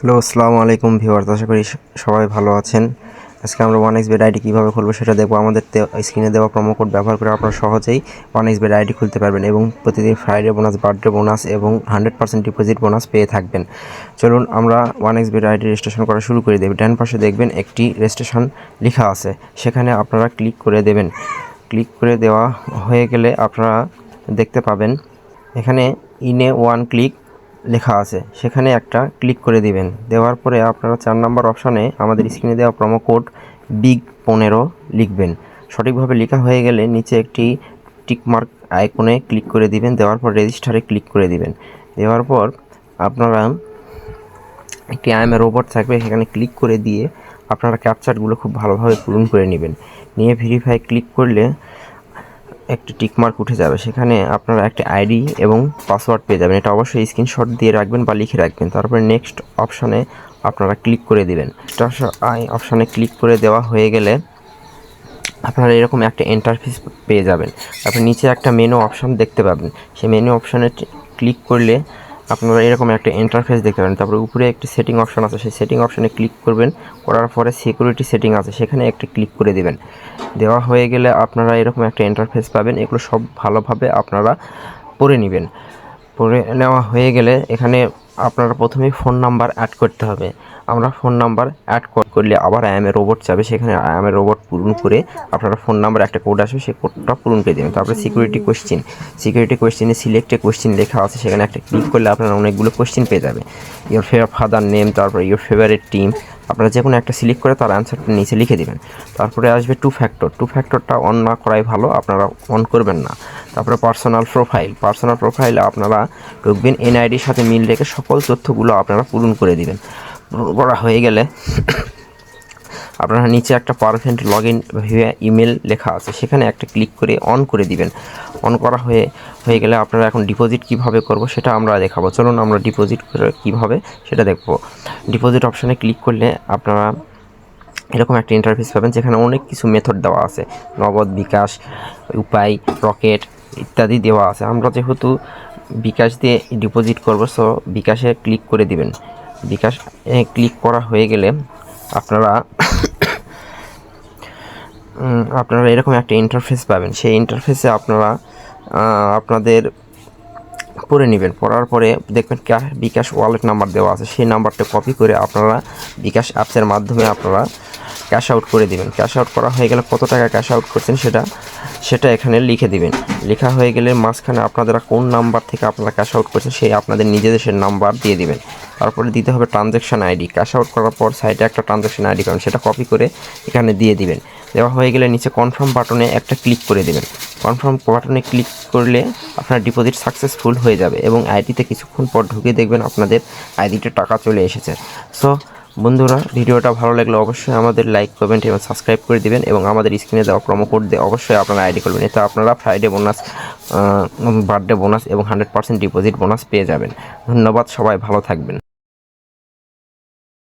Hello, আসসালামু আলাইকুম viewers. আশা করি সবাই ভালো আছেন। আজকে আমরা 1xBet আইডি কীভাবে খুলবো সেটা দেখবো। আমাদের স্ক্রিনে দেওয়া প্রোমো কোড ব্যবহার করে আপনারা সহজেই 1xBet আইডি খুলতে পারবেন এবং প্রতিদিন ফ্রাইডে বোনাস, বার্থডে বোনাস এবং 100% ডিপোজিট বোনাস পেয়ে থাকবেন। চলুন আমরা 1xBet আইডি রেজিস্ট্রেশন করা শুরু করে দেব। ডান পাশে দেখবেন একটি রেজিস্ট্রেশন লেখা আছে, সেখানে আপনারা ক্লিক করে দেবেন। ক্লিক করে দেওয়া হয়ে গেলে আপনারা দেখতে পাবেন এখানে ইনে ওয়ান ক্লিক লেখা আছে, সেখানে একটা ক্লিক করে দিবেন। দেওয়ার পরে আপনারা 4 নম্বর অপশানে আমাদের স্ক্রিনে দেওয়া প্রোমো কোড BIG15 লিখবেন। সঠিকভাবে লেখা হয়ে গেলে নিচে একটি টিকমার্ক আইকনে ক্লিক করে দিবেন। দেওয়ার পর রেজিস্টারে ক্লিক করে দিবেন। দেওয়ার পর আপনারা একটি আই এম এ রোবট থাকবে, সেখানে ক্লিক করে দিয়ে আপনারা ক্যাপচারগুলো খুব ভালোভাবে পূরণ করে নেবেন। নিয়ে ভেরিফাই ক্লিক করলে একটি টিকমার্ক উঠে যাবে, সেখানে আপনারা একটি আইডি এবং পাসওয়ার্ড পেয়ে যাবেন। এটা অবশ্যই স্ক্রিনশট দিয়ে রাখবেন বা লিখে রাখবেন। তারপরে নেক্সট অপশানে আপনারা ক্লিক করে দিবেন। অপশানে ক্লিক করে দেওয়া হয়ে গেলে আপনারা এরকম একটা ইন্টারফেস পেয়ে যাবেন। তারপর নিচে একটা মেনু অপশান দেখতে পাবেন, সেই মেনু অপশানে ক্লিক করলে আপনারা এরকম একটা ইন্টারফেস দেখতে পাবেন। তারপরে উপরে একটি সেটিং অপশান আছে, সেই সেটিং অপশানে ক্লিক করবেন। করার পরে সিকিউরিটি সেটিং আছে, সেখানে একটা ক্লিক করে দেবেন। দেওয়া হয়ে গেলে আপনারা এরকম একটা ইন্টারফেস পাবেন। এগুলো সব ভালোভাবে আপনারা পড়ে নেবেন। পড়ে নেওয়া হয়ে গেলে এখানে আপনারা প্রথমেই ফোন নাম্বার অ্যাড করতে হবে। আমরা ফোন নাম্বার অ্যাড করলে আবার আই এম এ রোবট যাবে, সেখানে আই এম এ রোবট পূরণ করে আপনারা ফোন নাম্বার একটা কোড আসবে, সেই কোডটা পূরণ করে দেবেন। তারপরে সিকিউরিটি কোয়েশ্চেনে সিলেক্ট এ কোয়েশ্চেন লেখা আছে, সেখানে একটা ক্লিক করলে আপনারা অনেকগুলো কোয়েশ্চেন পেয়ে যাবে। ইয়োর ফাদার নেম, তারপরে ইয়োর ফেভারিট টিম, আপনারা যে কোনো একটা সিলেক্ট করে তার অ্যান্সারটা নিচে লিখে দেবেন। তারপরে আসবে টু ফ্যাক্টরটা অন না করাই ভালো, আপনারা অন করবেন না। তারপরে পার্সোনাল প্রোফাইল আপনারা ঢুকবেন, এনআইডির সাথে মিল রেখে সকল তথ্যগুলো আপনারা পূরণ করে দিবেন। পূরণ করা হয়ে গেলে আপনারা নিচে একটা পারমানেন্ট লগ ইন ইমেল লেখা আছে, সেখানে একটা ক্লিক করে অন করে দিবেন। অন করা হয়ে গেলে আপনারা এখন ডিপোজিট কিভাবে করব সেটা আমরা দেখাবো। চলুন আমরা ডিপোজিট কীভাবে সেটা দেখব। ডিপোজিট অপশানে ক্লিক করলে আপনারা এরকম একটা ইন্টারফেস পাবেন, যেখানে অনেক কিছু মেথড দেওয়া আছে, নগদ, বিকাশ, উপায়, রকেট ইত্যাদি দেওয়া আছে। আমরা যেহেতু বিকাশ দিয়ে ডিপোজিট করব, সো বিকাশে ক্লিক করে দিবেন। বিকাশ ক্লিক করা হয়ে গেলে আপনারা এরকম একটা ইন্টারফেস পাবেন। সেই ইন্টারফেসে আপনারা আপনাদের পড়ে নেবেন। পড়ার পরে দেখবেন বিকাশ ওয়ালেট নাম্বার দেওয়া আছে, সেই নাম্বারটা কপি করে আপনারা বিকাশ অ্যাপসের মাধ্যমে আপনারা ক্যাশ আউট করে দেবেন। ক্যাশ আউট করা হয়ে গেলে কত টাকা ক্যাশ আউট করছেন সেটা এখানে লিখে দিবেন। লেখা হয়ে গেলে মাঝখানে আপনারা কোন নাম্বার থেকে আপনারা ক্যাশ আউট করছেন সেই আপনাদের নিজেদের নাম্বার দিয়ে দিবেন। তারপরে দিতে হবে ট্রানজ্যাকশান আইডি। ক্যাশ আউট করার পর সাইডে একটা ট্রানজ্যাকশান আইডি পাবেন, সেটা কপি করে এখানে দিয়ে দিবেন। দেওয়া হয়ে গেলে নিচে কনফার্ম বাটনে একটা ক্লিক করে দেবেন। কনফার্ম বাটনে ক্লিক করলে আপনার ডিপোজিট সাকসেসফুল হয়ে যাবে এবং আইডিতে কিছুক্ষণ পর ঢুকে দেখবেন আপনাদের আইডিতে টাকা চলে এসেছে। সো বন্ধুরা, ভিডিওটা ভালো লাগলে অবশ্যই আমাদের লাইক, কমেন্ট এবং সাবস্ক্রাইব করে দিবেন এবং আমাদের স্ক্রিনে দেওয়া প্রোমো কোড দিয়ে অবশ্যই আপনারা আইডি করবেন। এতে আপনারা ফ্রাইডে বোনাস, বার্থডে বোনাস এবং 100% ডিপোজিট বোনাস পেয়ে যাবেন। ধন্যবাদ, সবাই ভালো থাকবেন।